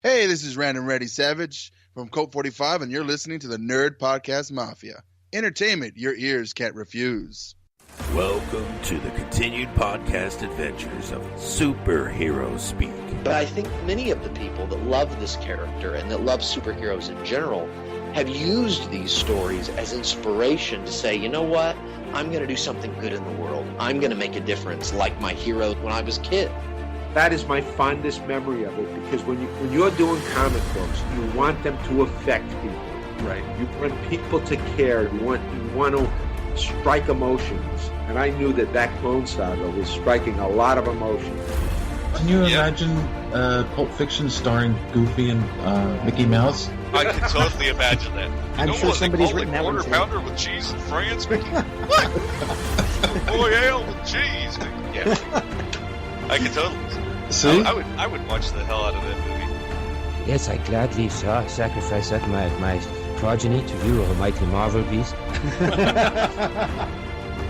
Hey, this is Random Ready Savage from Colt 45, and you're listening to the Nerd Podcast Mafia. Entertainment your ears can't refuse. Welcome to the continued podcast adventures of Superhero Speak. But I think many of the people that love this character and that love superheroes in general have used these stories as inspiration to say, you know what, I'm going to do something good in the world. I'm going to make a difference like my hero when I was a kid. That is my fondest memory of it, because when you're doing comic books, you want them to affect people. Right. You want people to care. You want to strike emotions. And I knew that Clone Saga was striking a lot of emotions. Can you imagine Pulp Fiction starring Goofy and Mickey Mouse? I can totally imagine that. I'm sure somebody's written that one quarter too. pounder with cheese and France, Mickey? What? Boy, ale with cheese. Yeah. I can totally. See? I would watch the hell out of that movie. Yes, I gladly sacrifice that my progeny to you, O mighty Marvel beast.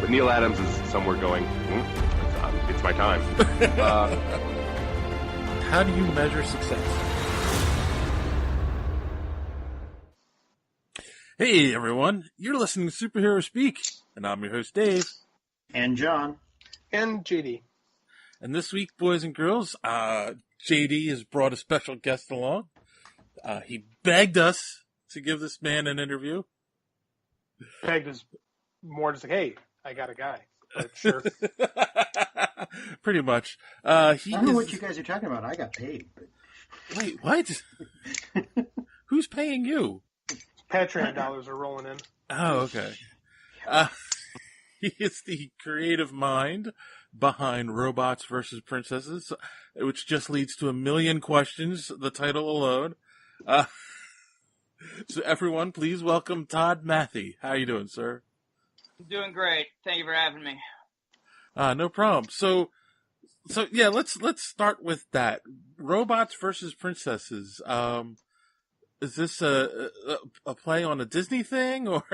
But Neil Adams is somewhere going, it's my time. How do you measure success? Hey everyone, you're listening to Superhero Speak, and I'm your host Dave. And John. And JD. And this week, boys and girls, JD has brought a special guest along. He begged us to give this man an interview. Pegged is more just like, hey, I got a guy. But sure. Pretty much. I don't know what you guys are talking about. I got paid. But... Wait, what? Who's paying you? Patreon dollars are rolling in. Oh, okay. He is the creative mind behind Robots versus Princesses, which just leads to a million questions, the title alone. So everyone, please welcome Todd Matthy. How you doing, sir? I'm doing great. Thank you for having me. No problem. So yeah, let's start with that. Robots versus Princesses. Is this a play on a Disney thing, or?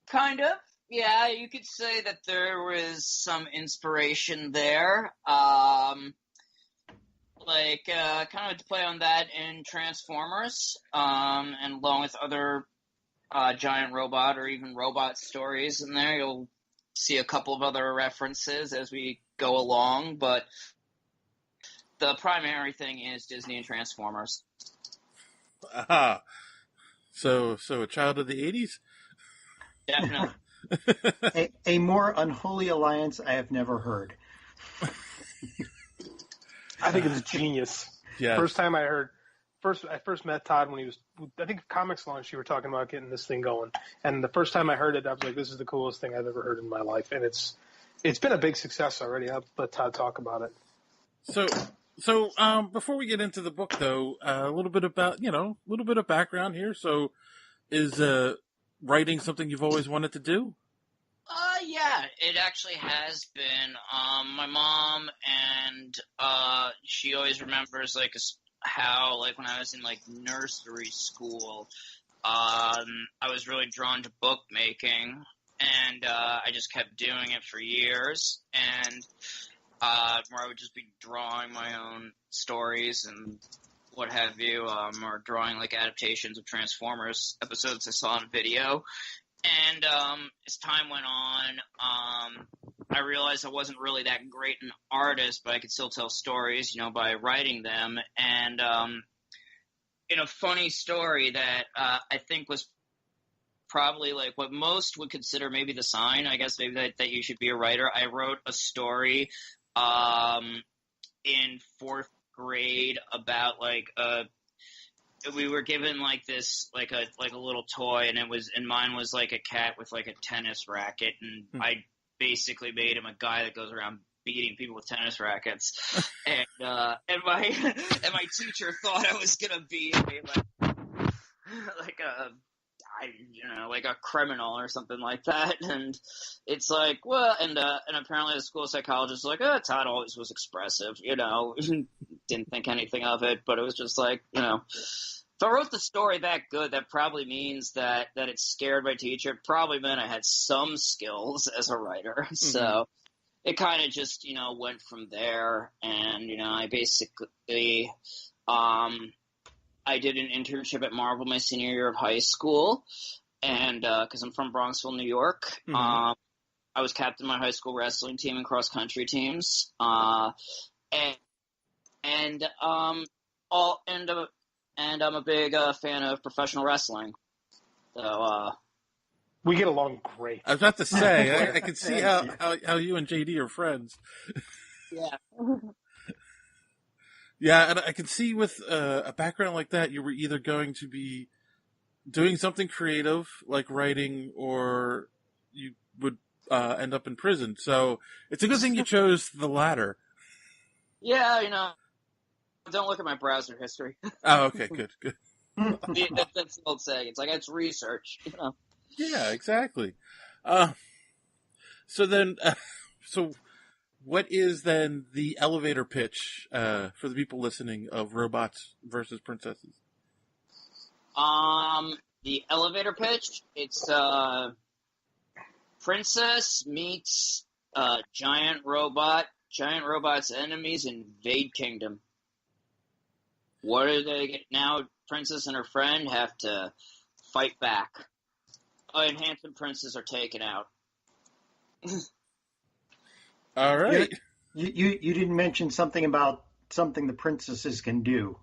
Kind of. Yeah, you could say that there was some inspiration there. Kind of to play on that in Transformers, and along with other giant robot or even robot stories in there. You'll see a couple of other references as we go along, but the primary thing is Disney and Transformers. Aha. So a child of the 80s? Definitely. a more unholy alliance I have never heard. I think it's genius. Yeah. I first met Todd when he was, I think Comics Launch, you were talking about getting this thing going. And the first time I heard it, I was like, this is the coolest thing I've ever heard in my life. And it's been a big success already. I'll let Todd talk about it. So before we get into the book, though, a little bit of background here. So, is writing something you've always wanted to do? Yeah, it actually has been. My mom, and she always remembers how when I was in nursery school, I was really drawn to bookmaking, and I just kept doing it for years, and where I would just be drawing my own stories and what have you, or drawing adaptations of Transformers episodes I saw on video. And as time went on, I realized I wasn't really that great an artist, but I could still tell stories, by writing them. And in a funny story that I think was probably what most would consider maybe the sign, I guess, maybe that you should be a writer. I wrote a story in fourth grade about we were given this a little toy, and mine was a cat with a tennis racket, and I basically made him a guy that goes around beating people with tennis rackets, and my teacher thought I was gonna be a criminal or something like that, and it's and apparently the school psychologist was Todd always was expressive, didn't think anything of it, but it was just if I wrote the story that good, that probably means that it scared my teacher. It probably meant I had some skills as a writer. Mm-hmm. So it kind of just, went from there. And, I basically, I did an internship at Marvel my senior year of high school. And, cause I'm from Bronxville, New York. Mm-hmm. I was captain of my high school wrestling team and cross country teams. And I'm a big fan of professional wrestling. So we get along great. I was about to say, I can see how you and JD are friends. Yeah. Yeah, and I can see with a background like that, you were either going to be doing something creative, like writing, or you would end up in prison. So it's a good thing you chose the latter. Yeah, don't look at my browser history. Oh, okay, good. That's the old saying. It's like, it's research, Yeah, exactly. So what is then the elevator pitch for the people listening of Robots versus Princesses? The elevator pitch, it's princess meets giant robot's enemies invade kingdom. What do they get now? Princess and her friend have to fight back. And handsome princes are taken out. All right. You didn't mention something about something the princesses can do.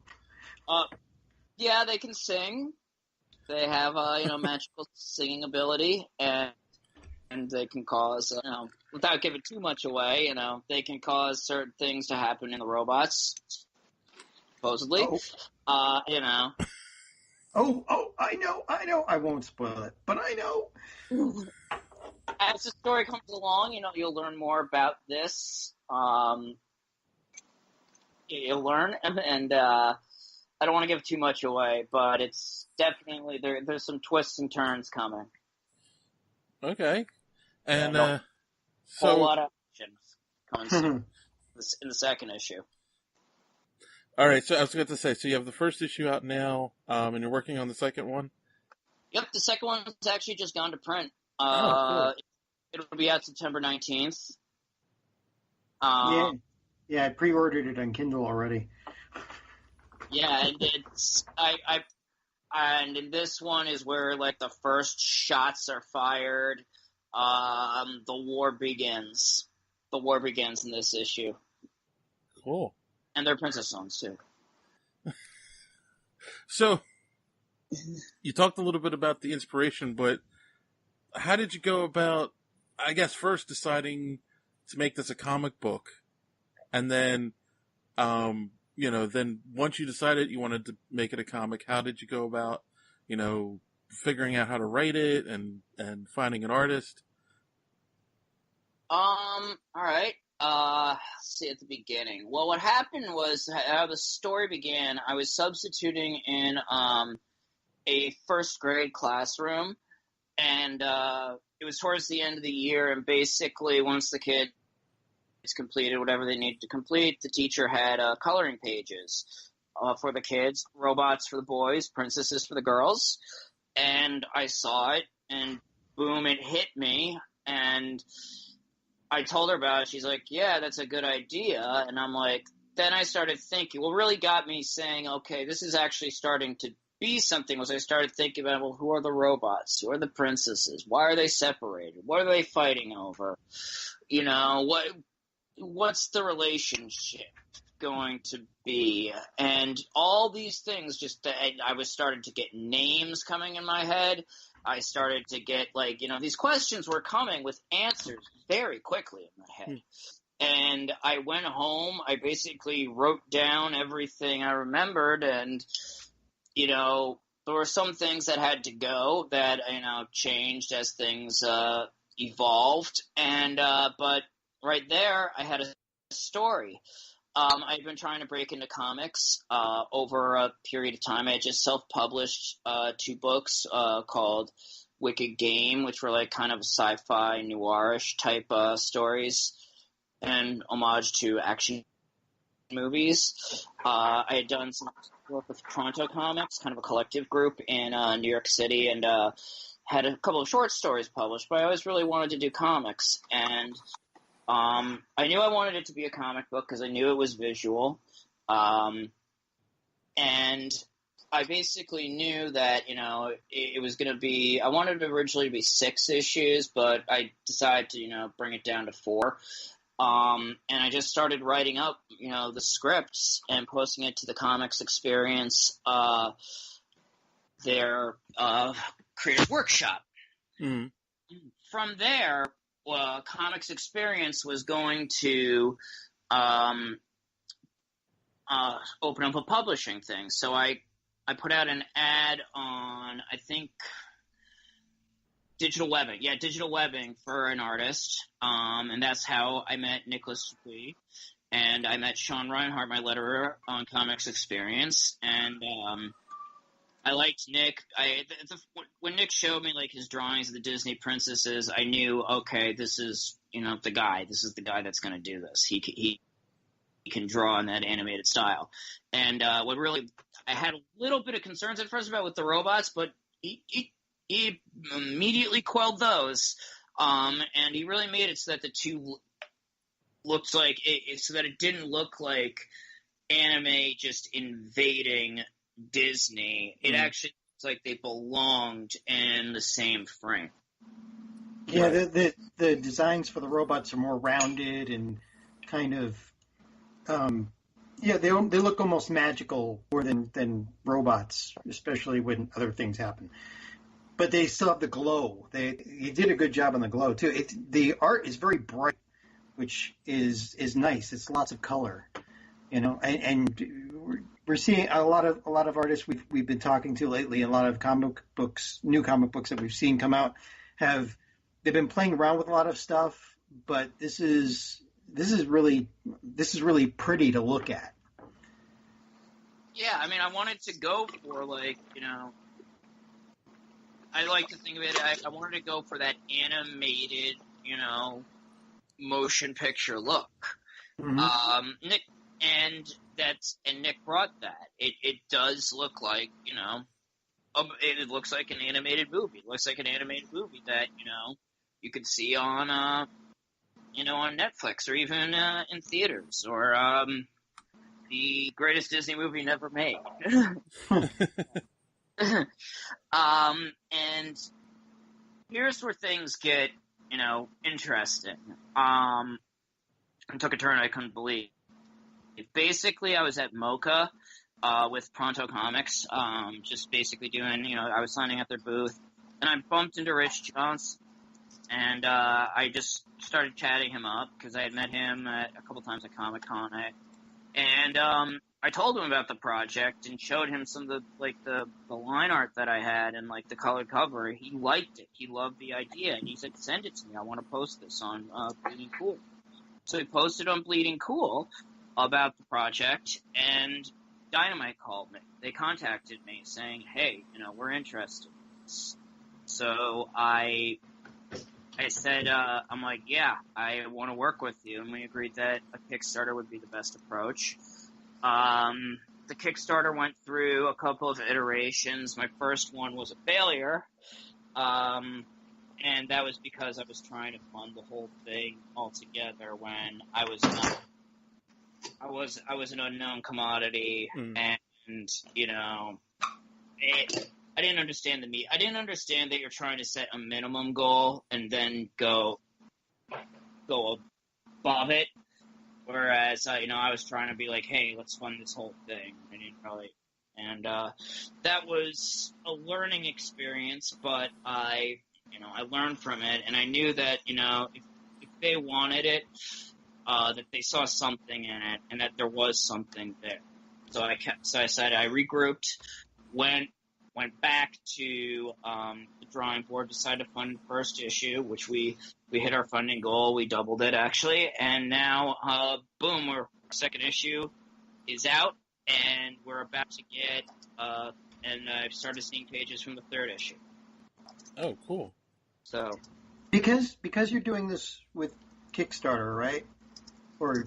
Yeah, they can sing. They have magical singing ability, and they can cause without giving too much away, they can cause certain things to happen in the robots. Supposedly, Oh, I know. I won't spoil it, but I know. As the story comes along, you'll learn more about this. You'll learn, and I don't want to give too much away, but it's definitely there's some twists and turns coming. Okay, and a whole lot of action coming in the second issue. All right, so I was going to say, so you have the first issue out now, and you're working on the second one? Yep, the second one's actually just gone to print. Cool. It'll be out September 19th. Yeah, I pre-ordered it on Kindle already. Yeah, and and this one is where the first shots are fired. The war begins. The war begins in this issue. Cool. And they're princess songs too. So, you talked a little bit about the inspiration, but how did you go about, I guess, first deciding to make this a comic book? And then, then once you decided you wanted to make it a comic, how did you go about, figuring out how to write it and finding an artist? All right. Let's see at the beginning. Well, what happened was how the story began. I was substituting in a first grade classroom, and it was towards the end of the year. And basically, once the kids completed whatever they needed to complete, the teacher had coloring pages for the kids, robots for the boys, princesses for the girls. And I saw it, and boom, it hit me, and I told her about it. She's like, yeah, that's a good idea. And I'm like, then I started thinking, what really got me saying, okay, this is actually starting to be something, was I started thinking about, well, who are the robots? Who are the princesses? Why are they separated? What are they fighting over? What's the relationship going to be? And all these things, I was starting to get names coming in my head. I started to get these questions were coming with answers very quickly in my head. And I went home, I basically wrote down everything I remembered, and, there were some things that had to go that, changed as things evolved. And, but right there, I had a story. I've been trying to break into comics over a period of time. I had just self-published 2 books called Wicked Game, which were kind of sci-fi, noirish type stories and homage to action movies. I had done some work with Toronto Comics, kind of a collective group in New York City, and had a couple of short stories published, but I always really wanted to do comics. And I knew I wanted it to be a comic book because I knew it was visual. And I basically knew that, it was going to be – I wanted it originally to be 6 issues, but I decided to, bring it down to 4. And I just started writing up, the scripts and posting it to the Comics Experience, their creative workshop. Mm-hmm. From there, Comics Experience was going to open up a publishing thing. So I put out an ad on, I think, digital webbing. Yeah, digital webbing for an artist. And that's how I met Nicholas Dupuis. And I met Sean Reinhart, my letterer, on Comics Experience. And I liked Nick. When Nick showed me like his drawings of the Disney princesses, I knew, okay, this is the guy. This is the guy that's going to do this. He can draw in that animated style. And what really I had a little bit of concerns at first about with the robots, but he immediately quelled those. And he really made it so that the two looked like so that it didn't look like anime just invading Disney. It actually looks like they belonged in the same frame. Yeah, the designs for the robots are more rounded and kind of they look almost magical more than robots, especially when other things happen. But they still have the glow. He did a good job on the glow too. The art is very bright, which is nice. It's lots of color, and we're seeing a lot of artists we've been talking to lately. A lot of new comic books that we've seen come out they've been playing around with a lot of stuff, but this is really pretty to look at. Yeah, I mean, I wanted to go for I like to think of it. I wanted to go for that animated, motion picture look. Mm-hmm. Nick brought that. It does look like it looks like an animated movie. It looks like an animated movie that you could see on on Netflix or even in theaters or the greatest Disney movie never made. And here's where things get, interesting. It took a turn I couldn't believe. Basically, I was at MoCA with Pronto Comics, just basically doing, I was signing at their booth, and I bumped into Rich Johnson, and I just started chatting him up because I had met him a couple times at Comic-Con, and I told him about the project and showed him some of the line art that I had and the colored cover. He liked it. He loved the idea, and he said, "Send it to me. I want to post this on Bleeding Cool." So he posted on Bleeding Cool about the project, and Dynamite called me. They contacted me saying, "Hey, we're interested in this." So I said, I'm like, "Yeah, I want to work with you," and we agreed that a Kickstarter would be the best approach. The Kickstarter went through a couple of iterations. My first one was a failure, and that was because I was trying to fund the whole thing altogether when I was not. I was an unknown commodity, and I didn't understand I didn't understand that you're trying to set a minimum goal and then go above it. Whereas, I was trying to be like, hey, let's fund this whole thing. I didn't really, and that was a learning experience, but I learned from it, and I knew that, if they wanted it, that they saw something in it, and that there was something there. So I said I regrouped, went back to the drawing board, decided to fund the first issue, which we hit our funding goal. We doubled it, actually. And now, boom, our second issue is out, and we're about to get and I've started seeing pages from the third issue. Oh, cool. So because you're doing this with Kickstarter, right? Or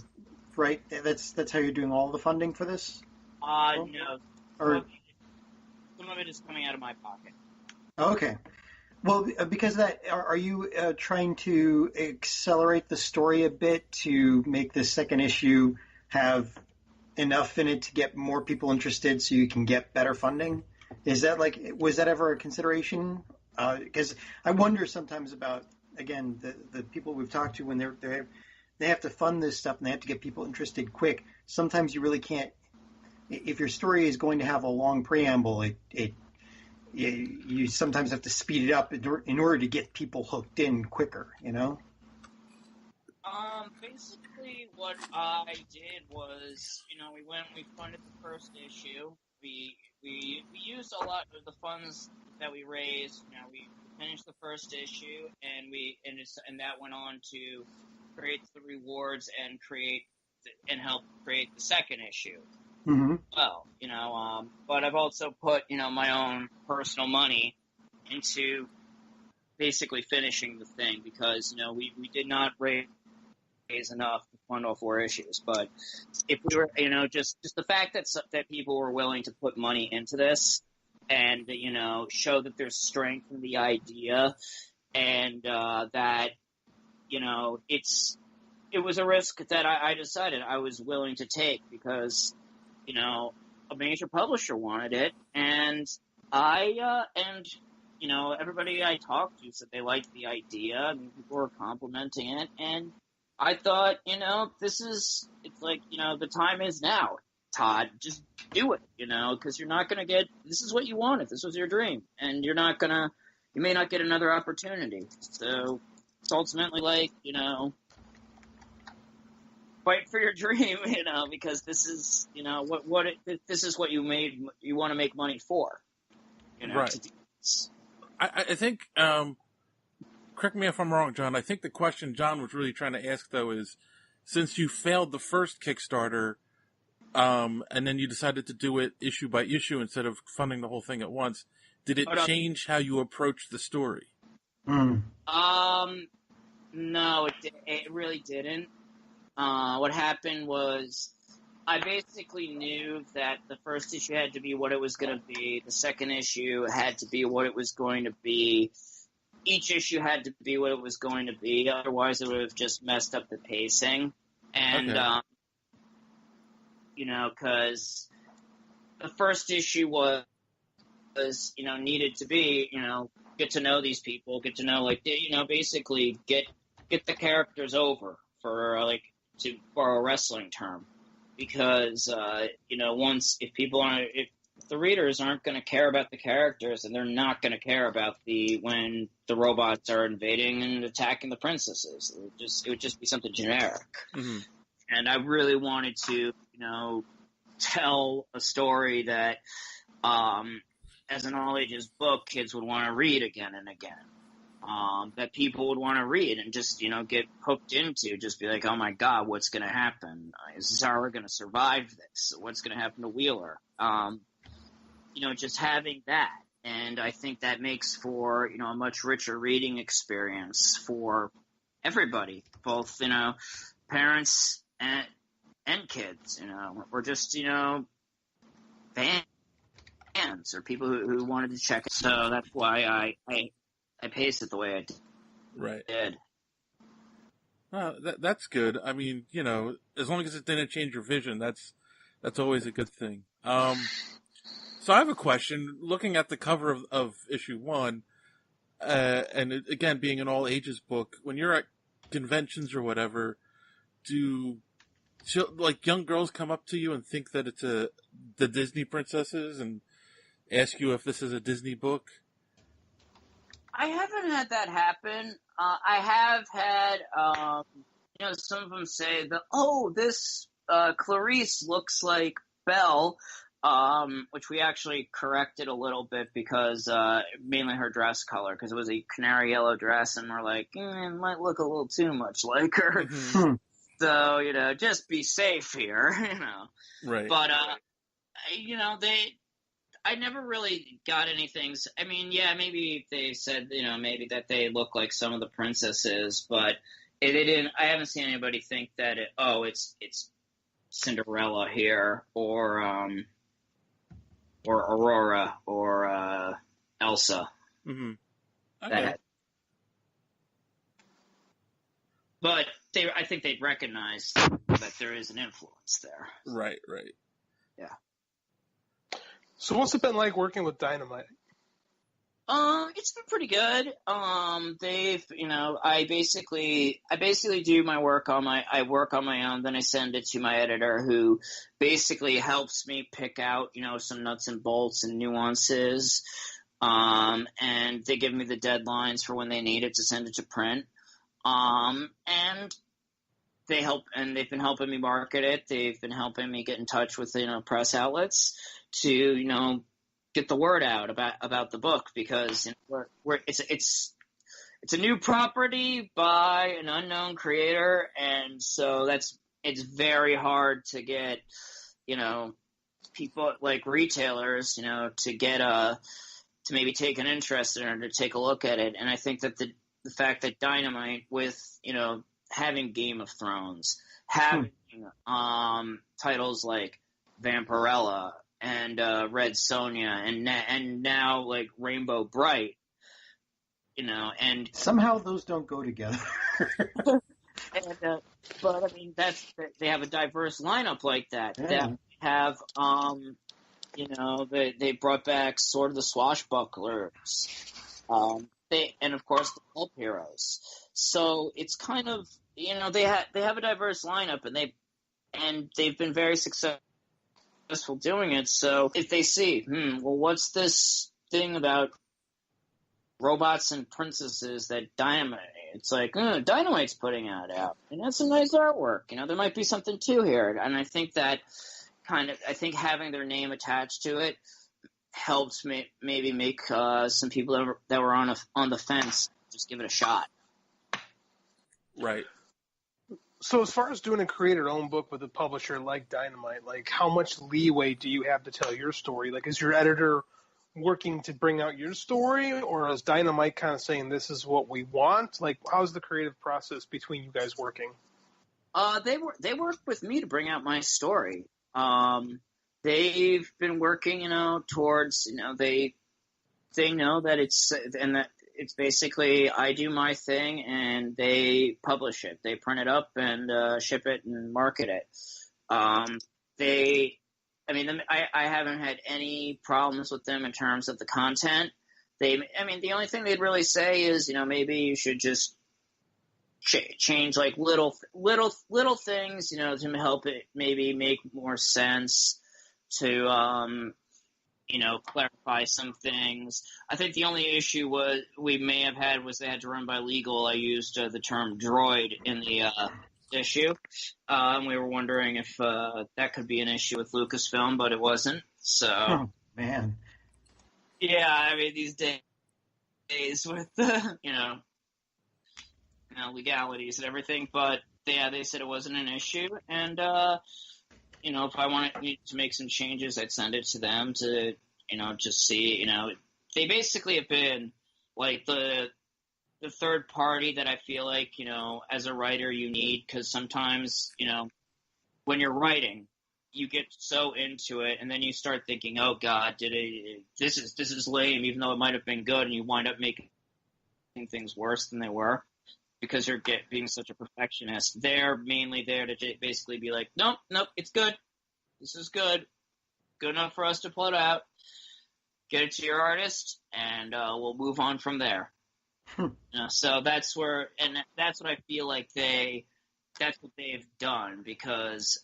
right? That's how you're doing all the funding for this? No. Or some of it is coming out of my pocket. okay. Well, because of that, are you trying to accelerate the story a bit to make the second issue have enough in it to get more people interested so you can get better funding? Is that was that ever a consideration? Because I wonder sometimes about, again, the people we've talked to when they have to fund this stuff and they have to get people interested quick. Sometimes you really can't, if your story is going to have a long preamble, you sometimes have to speed it up in order to get people hooked in quicker, Basically what I did was, we funded the first issue. We used a lot of the funds that we raised. We finished the first issue, and that went on to create the rewards and help create the second issue. Mm-hmm. Well, but I've also put, my own personal money into basically finishing the thing because, we did not raise enough to fund all 4 issues. But if we were, just the fact that people were willing to put money into this and, show that there's strength in the idea and that, it was a risk that I decided I was willing to take because, a major publisher wanted it, and everybody I talked to said they liked the idea, and people were complimenting it, and I thought, it's like, the time is now, Todd, just do it, because you're not going to get, this is what you wanted, this was your dream, and you may not get another opportunity, so it's ultimately like, fight for your dream, because this is, this is what you want to make money for, right. I think, correct me if I'm wrong, John, I think the question John was really trying to ask, though, is since you failed the first Kickstarter, and then you decided to do it issue by issue instead of funding the whole thing at once, did it change how you approached the story? Mm. No, it really didn't. What happened was I basically knew that the first issue had to be what it was going to be. The second issue had to be what it was going to be. Each issue had to be what it was going to be. Otherwise, it would have just messed up the pacing. And, because the first issue was, needed to be, get to know these people, get to know, basically get the characters over for, to borrow a wrestling term, because if the readers aren't going to care about the characters, and they're not going to care about when the robots are invading and attacking the princesses, it would just be something generic. Mm-hmm. And I really wanted to tell a story that as an all ages book kids would want to read again and again. That people would want to read and just, get hooked into, just be like, oh my God, what's going to happen? Is Zara going to survive this? What's going to happen to Wheeler? Just having that. And I think that makes for, a much richer reading experience for everybody, both, parents and kids, or just, fans or people who wanted to check it. So that's why I paced it the way I did. Right. Did. That's good. I mean, as long as it didn't change your vision, that's always a good thing. So I have a question. Looking at the cover of issue 1, and again, being an all ages book, when you're at conventions or whatever, do young girls come up to you and think that it's the Disney princesses and ask you if this is a Disney book? I haven't had that happen. I have had, some of them say that, this Clarice looks like Belle, which we actually corrected a little bit because mainly her dress color, because it was a canary yellow dress, and we're like, it might look a little too much like her. Mm-hmm. So, just be safe here, Right. But, I never really got anything. I mean, yeah, maybe they said, maybe that they look like some of the princesses, but they didn't. I haven't seen anybody think that it's Cinderella here, or Aurora, or Elsa. Mm-hmm. that. But I think they'd recognize that there is an influence there. Right. Yeah. So what's it been like working with Dynamite? It's been pretty good. I basically do my work I work on my own, then I send it to my editor, who basically helps me pick out, some nuts and bolts and nuances. And they give me the deadlines for when they need it to send it to print. And they've been helping me market it. They've been helping me get in touch with, press outlets to, get the word out about the book, because it's a new property by an unknown creator, and so it's very hard to get people like retailers to get to maybe take an interest in it or to take a look at it. And I think that the fact that Dynamite, with having Game of Thrones, having titles like Vampirella and Red Sonja, and now like Rainbow Bright, and somehow those don't go together. But I mean, they have a diverse lineup like that. Yeah. That have they brought back Sword of the Swashbucklers, and of course the pulp heroes. So it's kind of they have a diverse lineup, and they've been very successful doing it. So if they see, what's this thing about robots and princesses that Dynamite? It's like, Dynamite's putting out, and that's some nice artwork. There might be something to here, and I think that I think having their name attached to it helps maybe make some people that were on the fence just give it a shot. Right. So as far as doing a creator-owned book with a publisher like Dynamite, like how much leeway do you have to tell your story? Like, is your editor working to bring out your story, or is Dynamite kind of saying this is what we want? Like, how's the creative process between you guys working? They work with me to bring out my story. They've been working, towards, they know that it's basically I do my thing and they publish it. They print it up and ship it and market it. I haven't had any problems with them in terms of the content. The only thing they'd really say is, maybe you should just change like little things, to help it maybe make more sense, to clarify some things. I think the only issue we may have had was they had to run by legal. I used the term droid in the issue. And we were wondering if that could be an issue with Lucasfilm, but it wasn't. So, oh, man. Yeah, these days with legalities and everything, but yeah, they said it wasn't an issue, and if I wanted to make some changes, I'd send it to them to just see. They basically have been like the third party that I feel like as a writer you need, because sometimes when you're writing you get so into it and then you start thinking, oh God, this is lame, even though it might have been good, and you wind up making things worse than they were. Because you're being such a perfectionist. They're mainly there to basically be like, nope, it's good. This is good. Good enough for us to put out. Get it to your artist, and we'll move on from there. So that's what I feel like that's what they've done, because,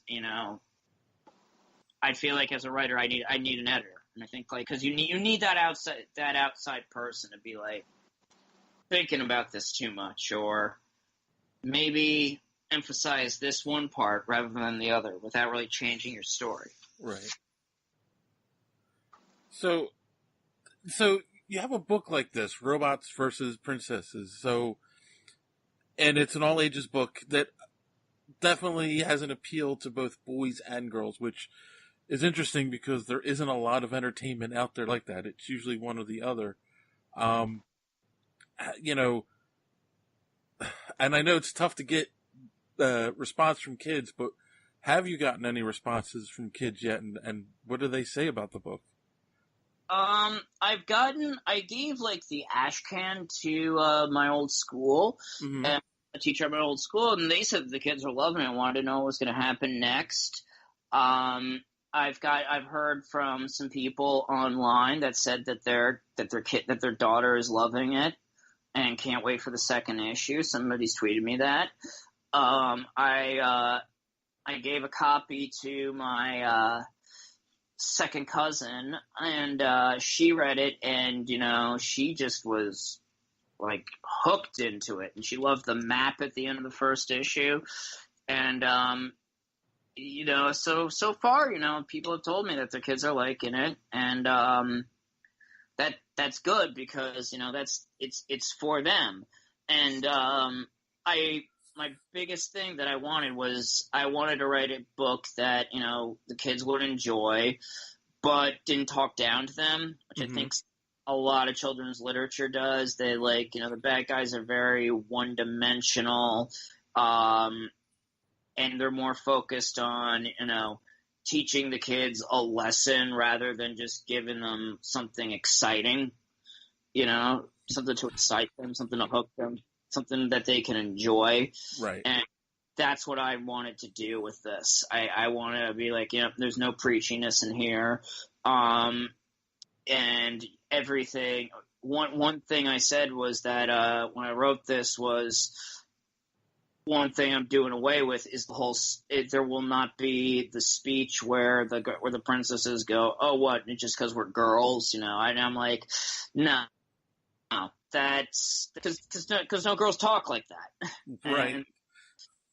I feel like as a writer, I need an editor. And I think because you need that outside person to be like, thinking about this too much, or maybe emphasize this one part rather than the other without really changing your story. Right. So you have a book like this, Robots versus Princesses. And it's an all ages book that definitely has an appeal to both boys and girls, which is interesting because there isn't a lot of entertainment out there like that. It's usually one or the other. And I know it's tough to get response from kids, but have you gotten any responses from kids yet? And what do they say about the book? I gave like the Ashcan to my old school, Mm-hmm. and a teacher at my old school, and they said the kids were loving it and wanted to know what was going to happen next. I've heard from some people online that said that their daughter is loving it and can't wait for the second issue. Somebody's tweeted me that. I gave a copy to my second cousin, and she read it, and she just was like hooked into it, and she loved the map at the end of the first issue, and so far people have told me that their kids are liking it, and that's good because it's for them, and my biggest thing that I wanted was I wanted to write a book that the kids would enjoy, but didn't talk down to them, which I think a lot of children's literature does. They the bad guys are very one-dimensional, and they're more focused on teaching the kids a lesson rather than just giving them something exciting, something to excite them, something to hook them, something that they can enjoy. Right. And that's what I wanted to do with this. I wanted to be like, there's no preachiness in here. And everything. One thing I said was that when I wrote this was one thing I'm doing away with is the whole. There will not be the speech where the princesses go, oh, what? Just because we're girls, And I'm like, no, that's because no girls talk like that, right?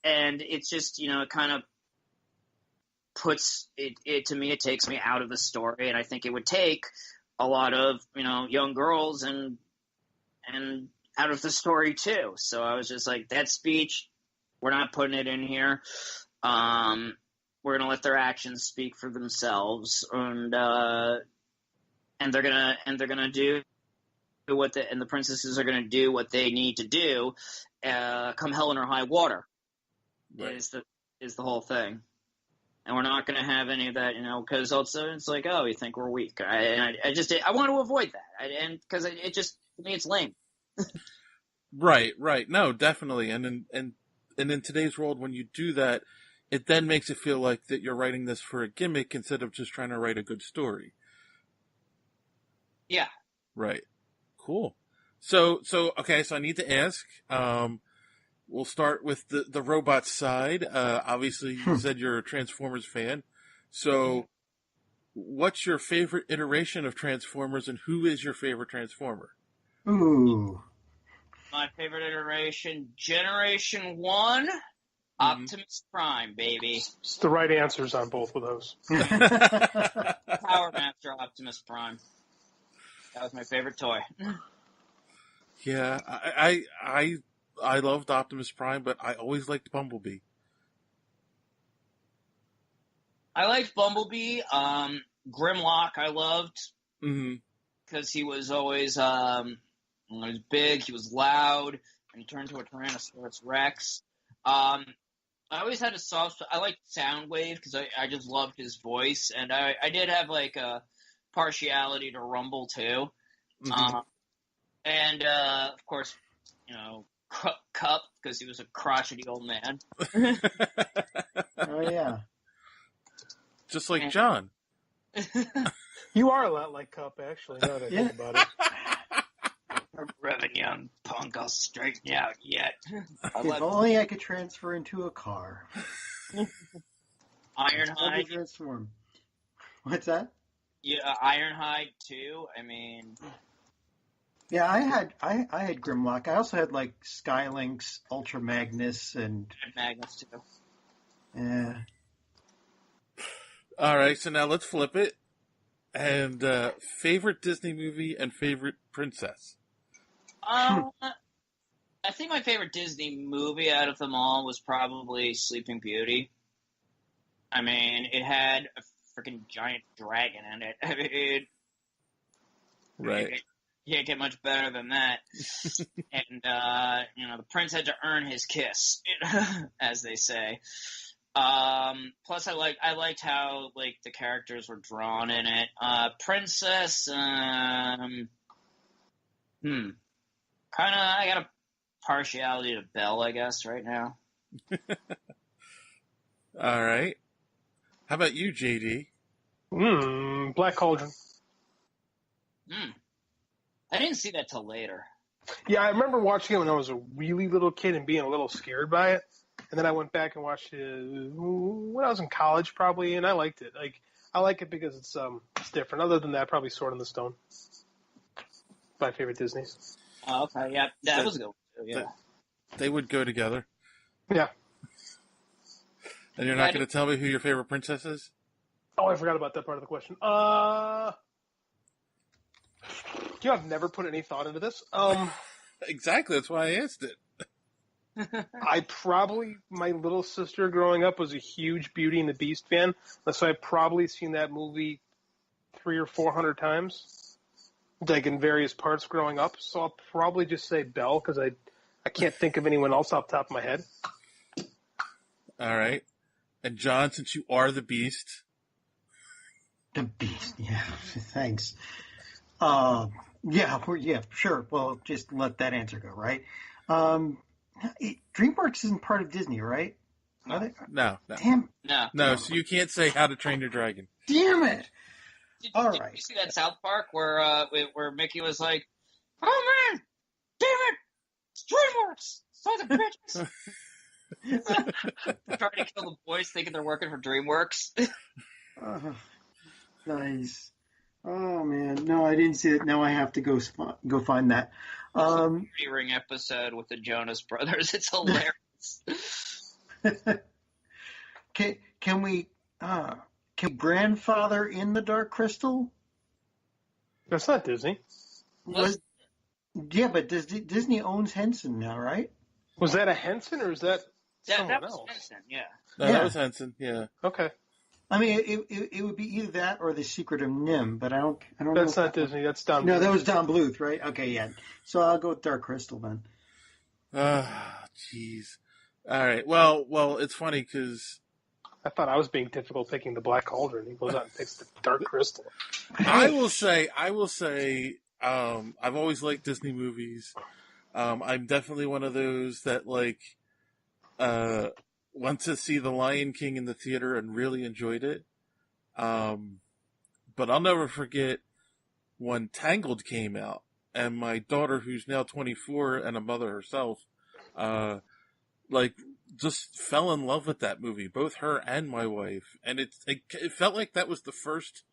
And it's just it kind of puts it to me. It takes me out of the story, and I think it would take a lot of young girls and out of the story too. So I was just like, that speech, we're not putting it in here. We're gonna let their actions speak for themselves, and they're gonna do and the princesses are gonna do what they need to do, come hell or high water. Right. Is the whole thing. And we're not going to have any of that, because also it's like, oh, you think we're weak. I want to avoid that. And because it just, to me, it's lame. Right. No, definitely. And in today's world, when you do that, it then makes it feel like that you're writing this for a gimmick instead of just trying to write a good story. Yeah. Right. Cool. So okay, so I need to ask, we'll start with the robot side. Obviously, you said you're a Transformers fan. So what's your favorite iteration of Transformers, and who is your favorite Transformer? Ooh. My favorite iteration, Generation 1, Optimus Prime, baby. It's the right answers on both of those. Power Master Optimus Prime. That was my favorite toy. Yeah, I loved Optimus Prime, but I always liked Bumblebee. I liked Bumblebee. Grimlock I loved. Because he was always, he was big, he was loud, and he turned into a Tyrannosaurus Rex. I always had a soft spot. I liked Soundwave because I just loved his voice, and I did have like a partiality to Rumble too. And of course, Cup, because he was a crotchety old man. Oh, yeah. Just like John. You are a lot like Cup, actually, now that I think about it. Reverend young punk, I'll straighten you out yet. If only I could transfer into a car. Ironhide. Transform. What's that? Yeah, Ironhide too. I mean, yeah, I had Grimlock. I also had like Skylinks, Ultra Magnus, and Magnus too. Yeah. All right, so now let's flip it. And favorite Disney movie and favorite princess. I think my favorite Disney movie out of them all was probably Sleeping Beauty. I mean, it had a freaking giant dragon in it. I mean, right. You can't get much better than that. And, the prince had to earn his kiss, as they say. Plus, I liked how like the characters were drawn in it. Princess, kind of. I got a partiality to Belle, I guess, right now. All right. How about you, JD? Black Cauldron. I didn't see that till later. Yeah, I remember watching it when I was a really little kid and being a little scared by it. And then I went back and watched it when I was in college, probably, and I liked it. Like, I like it because it's different. Other than that, probably Sword in the Stone. My favorite Disney. Oh, okay, yeah, that was a good one too, yeah. They would go together. Yeah. And you're not going to tell me who your favorite princess is? Oh, I forgot about that part of the question. I've never put any thought into this. Exactly, that's why I asked it. My little sister growing up was a huge Beauty and the Beast fan. So I've probably seen that movie 300 or 400 times, like in various parts growing up. So I'll probably just say Belle because I can't think of anyone else off the top of my head. All right. And John, since you are the Beast. The Beast, yeah. Thanks. Yeah, sure. Well, just let that answer go, right? DreamWorks isn't part of Disney, right? No. Damn. No. So you can't say How to Train Your Dragon. Damn it! Did you see that South Park where Mickey was like, "Oh man, damn it, it's DreamWorks, son of bitches!" Trying to kill the boys, thinking they're working for DreamWorks. Nice. Oh man, no, I didn't see it. Now I have to go find that. Ring episode with the Jonas Brothers. It's hilarious. Can grandfather in the Dark Crystal? That's not Disney. Yeah, but Disney owns Henson now, right? Was that a Henson or is that someone that was else? Henson, yeah. No, that was Henson, yeah. Okay. I mean, it would be either that or The Secret of Nim, but I don't know. That's not Disney. That's Don Bluth. No, that was Don Bluth, right? Okay, yeah. So I'll go with Dark Crystal then. Jeez. All right. Well, it's funny because I thought I was being difficult picking the Black Cauldron. He goes out and picks the Dark Crystal. I will say, I've always liked Disney movies. I'm definitely one of those that went to see The Lion King in the theater and really enjoyed it. But I'll never forget when Tangled came out, and my daughter, who's now 24 and a mother herself, just fell in love with that movie, both her and my wife. And it felt like that was the first,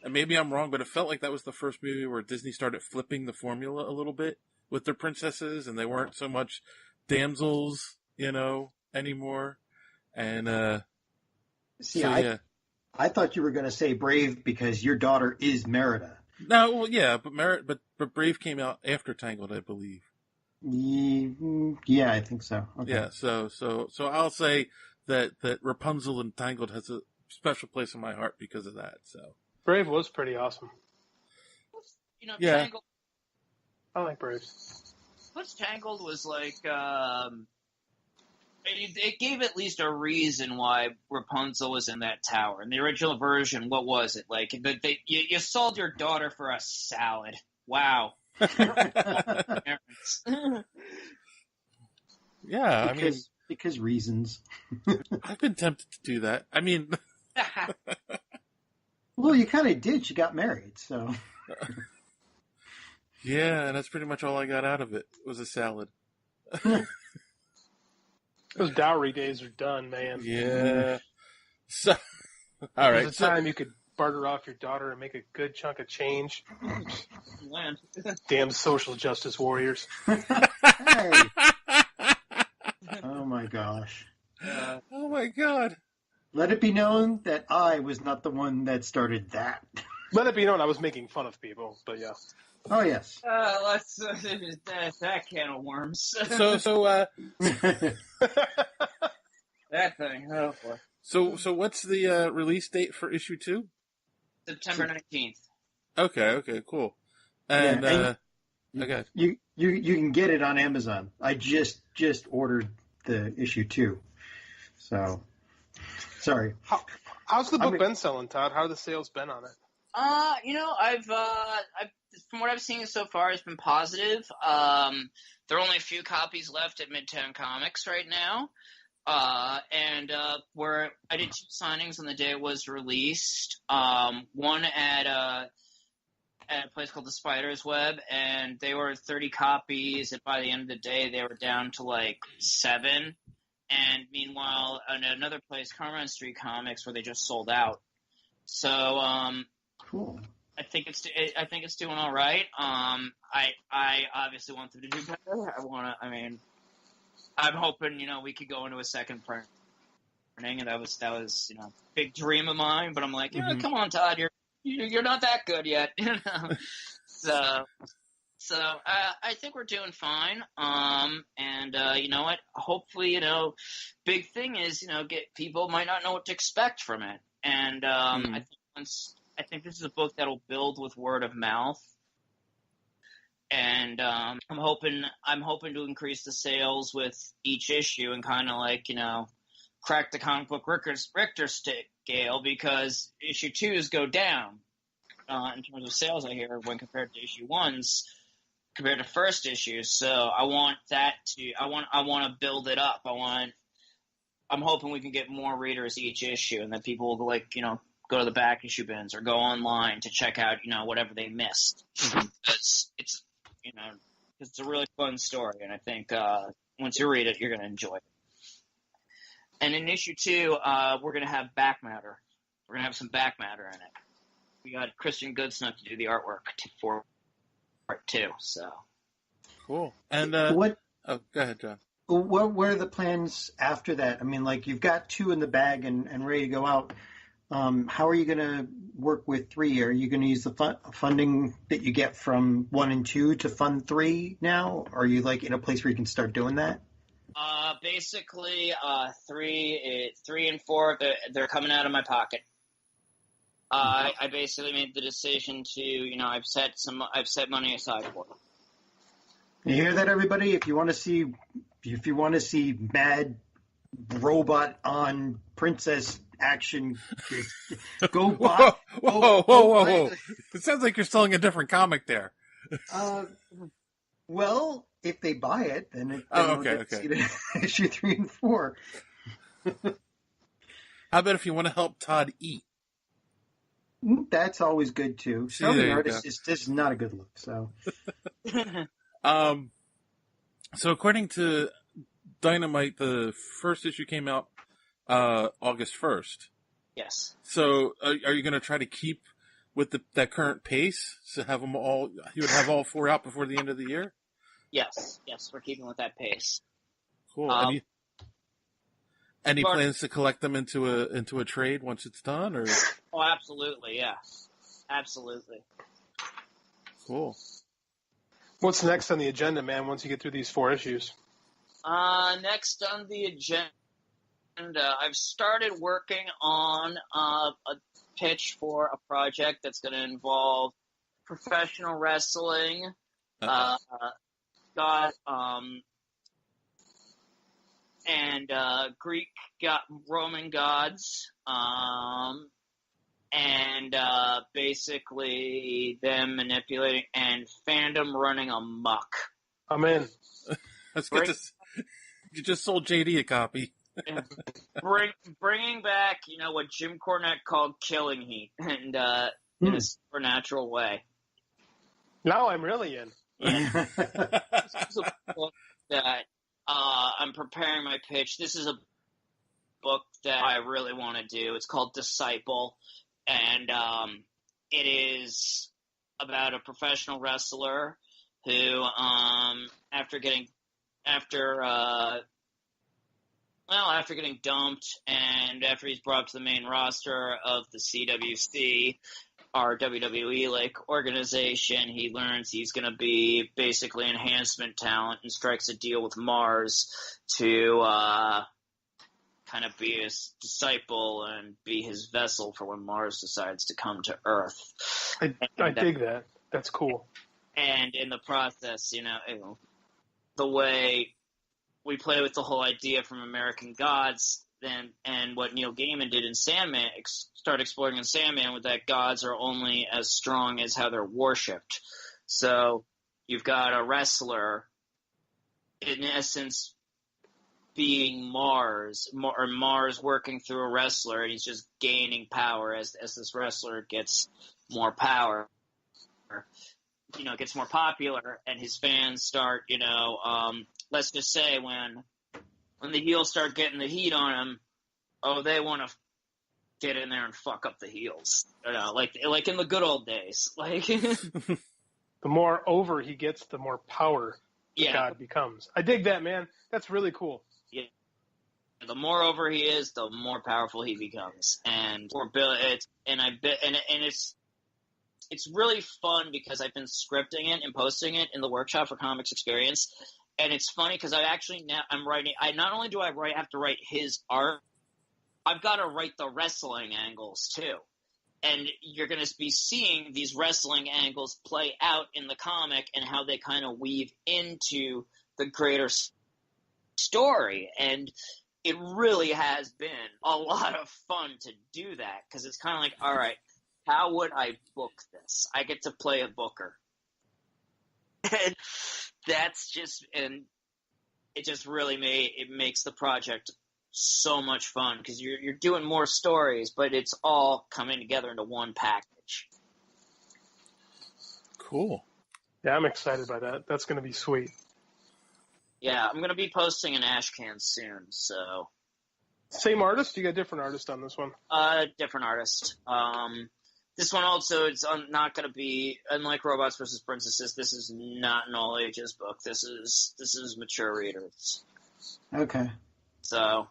and maybe I'm wrong, but it felt like that was the first movie where Disney started flipping the formula a little bit with their princesses, and they weren't so much damsels, anymore. And I thought you were going to say Brave because your daughter is Merida. No, well, yeah, but Brave came out after Tangled, I believe. Yeah, I think so. Okay. Yeah, so I'll say that Rapunzel and Tangled has a special place in my heart because of that. So Brave was pretty awesome. Yeah. Tangled. I like Brave. Plus, Tangled was like. It gave at least a reason why Rapunzel was in that tower. In the original version, what was it? Like, you sold your daughter for a salad. Wow. Yeah, because reasons. I've been tempted to do that. I mean... Well, you kind of did. She got married, so... Yeah, and that's pretty much all I got out of it, was a salad. Those dowry days are done, man. Yeah. So, all right. There's a time you could barter off your daughter and make a good chunk of change. Damn social justice warriors. Hey. Oh my gosh. Oh my God. Let it be known that I was not the one that started that. Let it be known I was making fun of people, but yeah. Oh yes. Let's that can of worms. So that thing. Oh boy. So what's the release date for issue 2? September 19th. Okay, cool. And, okay. You can get it on Amazon. I just ordered the issue 2. So Sorry. How's the book been selling, Todd? How have the sales been on it? I've from what I've seen so far, it's been positive. There are only a few copies left at Midtown Comics right now. Where I did 2 signings on the day it was released. One at a place called the Spider's Web, and they were 30 copies, and by the end of the day, they were down to like 7. And meanwhile, at another place, Carmine Street Comics, where they just sold out. So, cool. I think it's doing all right. I obviously want them to do better. I'm hoping, we could go into a second printing, and that was big dream of mine. But I'm like, come on, Todd, you're not that good yet, So I think we're doing fine. You know what? Hopefully, big thing is, people might not know what to expect from it, and I think this is a book that'll build with word of mouth. And I'm hoping to increase the sales with each issue and kind of like, crack the comic book Richter scale, because issue 2s go down in terms of sales, I hear, when compared to issue 1s compared to first issues. So I want to build it up. I'm hoping we can get more readers each issue, and that people will go to the back issue bins or go online to check out, whatever they missed. It's a really fun story, and I think once you read it, you're going to enjoy it. And in issue 2, we're going to have back matter. We're going to have some back matter in it. We got Christian Goodsnuff to do the artwork for part 2. So cool. And what? Oh, go ahead, John. What are the plans after that? I mean, like, you've got 2 in the bag and ready to go out. How are you going to work with 3? Are you going to use the funding that you get from 1 and 2 to fund 3 now? Are you in a place where you can start doing that? Basically, 3 and 4, they're coming out of my pocket. I basically made the decision to, I've set money aside for it. You hear that, everybody? If you want to see mad robot on princess action, go buy. Whoa. It sounds like you're selling a different comic there. Well, if they buy it, then okay. Issue 3 and 4. How about if you want to help Todd eat? That's always good too. Selling artists is just not a good look. So, so according to Dynamite, the first issue came out August 1st. Yes. So, are you going to try to keep with that current pace? So have them all? You would have all 4 out before the end of the year? Yes, we're keeping with that pace. Cool. Any plans to collect them into a trade once it's done, or? Oh, absolutely, yeah, absolutely. Cool. What's next on the agenda, man? Once you get through these 4 issues. Next on the agenda, I've started working on a pitch for a project that's going to involve professional wrestling. And Greek Roman gods, and basically them manipulating and fandom running amok. I'm in. Let's get this. You just sold JD a copy. Bringing back, what Jim Cornette called killing heat, and in a supernatural way. Now I'm really in. Yeah. This is a book that I'm preparing my pitch. This is a book that I really want to do. It's called Disciple, and it is about a professional wrestler who, after getting dumped and after he's brought up to the main roster of the CWC, our WWE organization, he learns he's going to be basically enhancement talent and strikes a deal with Mars to kind of be his disciple and be his vessel for when Mars decides to come to Earth. I dig that. That's cool. And in the process, the way we play with the whole idea from American Gods, and what Neil Gaiman did in Sandman, start exploring in Sandman, with that gods are only as strong as how they're worshipped. So you've got a wrestler, in essence, being Mars, or Mars working through a wrestler, and he's just gaining power as this wrestler gets more power, gets more popular, and his fans start, let's just say when the heels start getting the heat on him, they want to get in there and fuck up the heels, like in the good old days, like. The more over he gets, the more power the god becomes. I dig that, man. That's really cool. Yeah. The more over he is, the more powerful he becomes, and it's really fun because I've been scripting it and posting it in the workshop for Comics Experience, and it's funny because I'm writing. Not only do I have to write his art, I've got to write the wrestling angles too. And you're going to be seeing these wrestling angles play out in the comic and how they kind of weave into the greater story. And it really has been a lot of fun to do that, because it's kind of like, all right, how would I book this? I get to play a booker. And it just really makes the project so much fun, because you're doing more stories, but it's all coming together into one package. Cool. Yeah, I'm excited by that. That's going to be sweet. Yeah, I'm going to be posting an Ashcan soon, so. Same artist? You got a different artist on this one? Different artist. This one also, it's not going to be, unlike Robots vs. Princesses, this is not an all ages book. This is mature readers. Okay. So.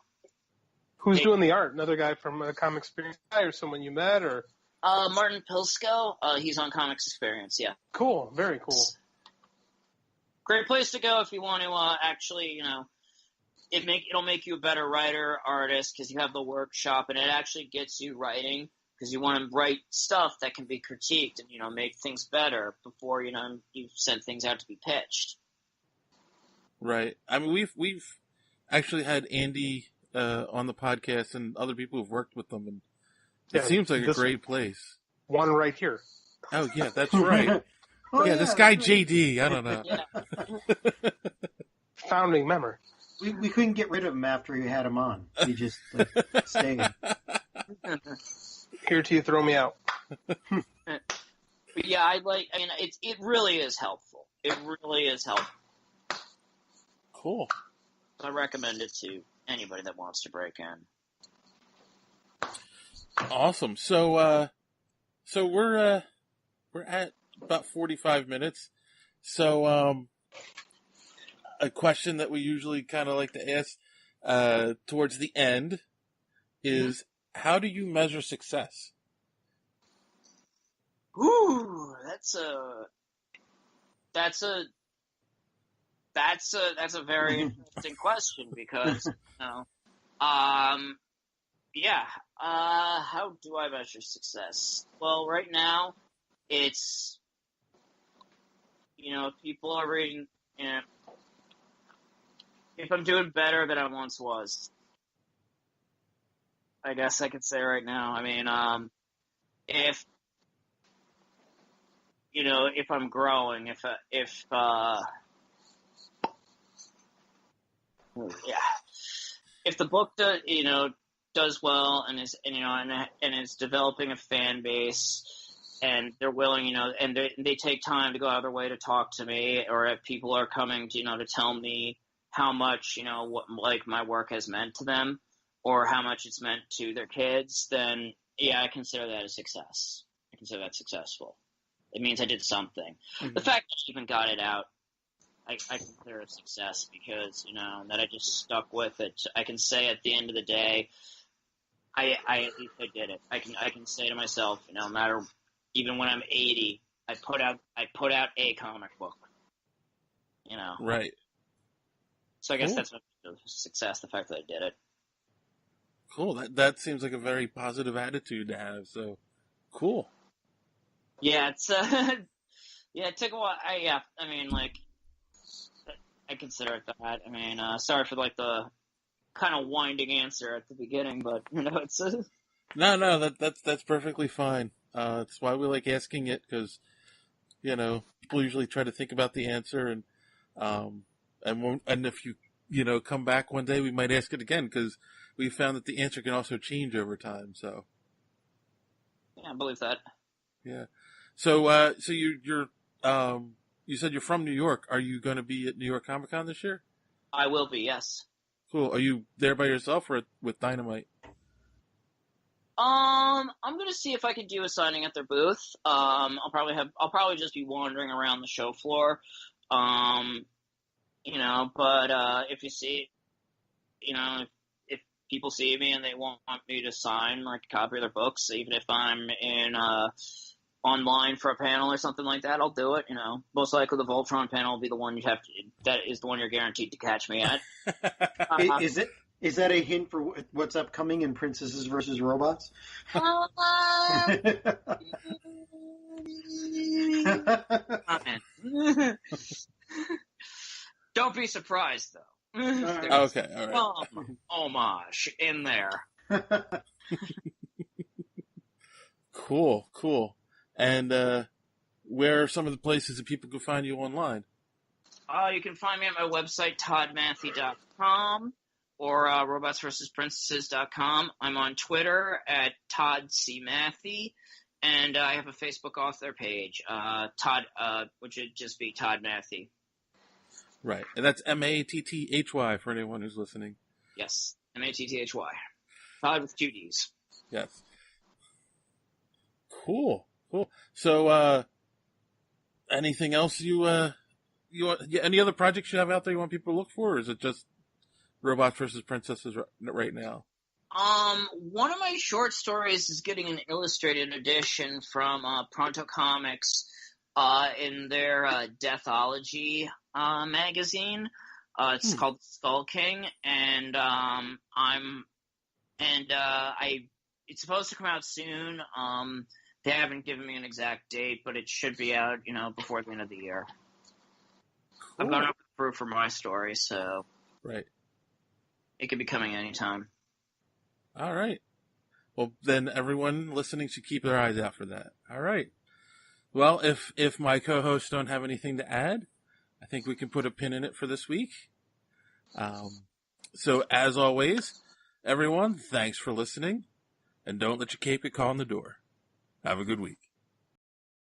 Who's doing the art? Another guy from Comics Experience, or someone you met, or? Martin Pilsko. He's on Comics Experience, yeah. Cool. Very cool. Great place to go if you want to actually, it'll make you a better writer, artist, because you have the workshop, and it actually gets you writing, because you want to write stuff that can be critiqued and, make things better before, you send things out to be pitched. Right. I mean, we've actually had Andy on the podcast and other people who've worked with them, and it seems like a great place. One right here. Oh, yeah, that's right. This guy JD, I don't know. Yeah. Founding member. We couldn't get rid of him after you had him on. He just stayed. Here till you throw me out. But yeah, it really is helpful. It really is helpful. Cool. I recommend it to anybody that wants to break in. Awesome. So we're at about 45 minutes. So a question that we usually kind of like to ask towards the end is, how do you measure success? Ooh, that's a very interesting question, because how do I measure success? Well, right now it's people are reading. If I'm doing better than I once was, I guess I could say right now. I mean, if I'm growing, if the book does well and is developing a fan base, and they're willing, and they take time to go out of their way to talk to me, or if people are coming to tell me how much what my work has meant to them, or how much it's meant to their kids, then I consider that a success. I consider that successful. It means I did something. Mm-hmm. The fact that I even got it out, I consider it a success, because that I just stuck with it. I can say at the end of the day, I at least I did it. I can say to myself, no matter, even when I'm 80, I put out a comic book. Right. So I guess that's a success, the fact that I did it. Cool. That seems like a very positive attitude to have. So, cool. Yeah, it's it took a while. I consider it that. I mean, sorry for the kind of winding answer at the beginning, but it's No, that's perfectly fine. That's why we like asking it, because people usually try to think about the answer, and if you come back one day, we might ask it again, because we found that the answer can also change over time. So yeah, I believe that. Yeah. So you're you said you're from New York. Are you going to be at New York Comic Con this year? I will be, yes. Cool. Are you there by yourself or with Dynamite? I'm gonna see if I can do a signing at their booth. I'll probably just be wandering around the show floor. But if you see, if people see me and they want me to sign like a copy of their books, even if I'm in online for a panel or something like that, I'll do it. Most likely the Voltron panel will be the one that is the one you're guaranteed to catch me at. Is that a hint for what's upcoming in Princesses versus Robots? Don't be surprised, though. Okay, all right. Some homage in there. Cool. And where are some of the places that people can find you online? You can find me at my website, toddmatthy.com. or robotsversusprincesses.com. I'm on Twitter at Todd C. Matthy, and I have a Facebook author page, which would just be Todd Matthy. Right, and that's Matty for anyone who's listening. Yes, Matty. Todd with 2 Ds. Yes. Cool. So, anything else any other projects you have out there you want people to look for, or is it just Robots versus Princesses right now? One of my short stories is getting an illustrated edition from Pronto Comics in their Deathology magazine. It's called Skull King, and it's supposed to come out soon. They haven't given me an exact date, but it should be out, before the end of the year. Cool. I'm going to approve for my story, so right. It could be coming anytime. All right. Well, then everyone listening should keep their eyes out for that. All right. Well, if my co-hosts don't have anything to add, I think we can put a pin in it for this week. So as always, everyone, thanks for listening, and don't let your cape get caught on the door. Have a good week.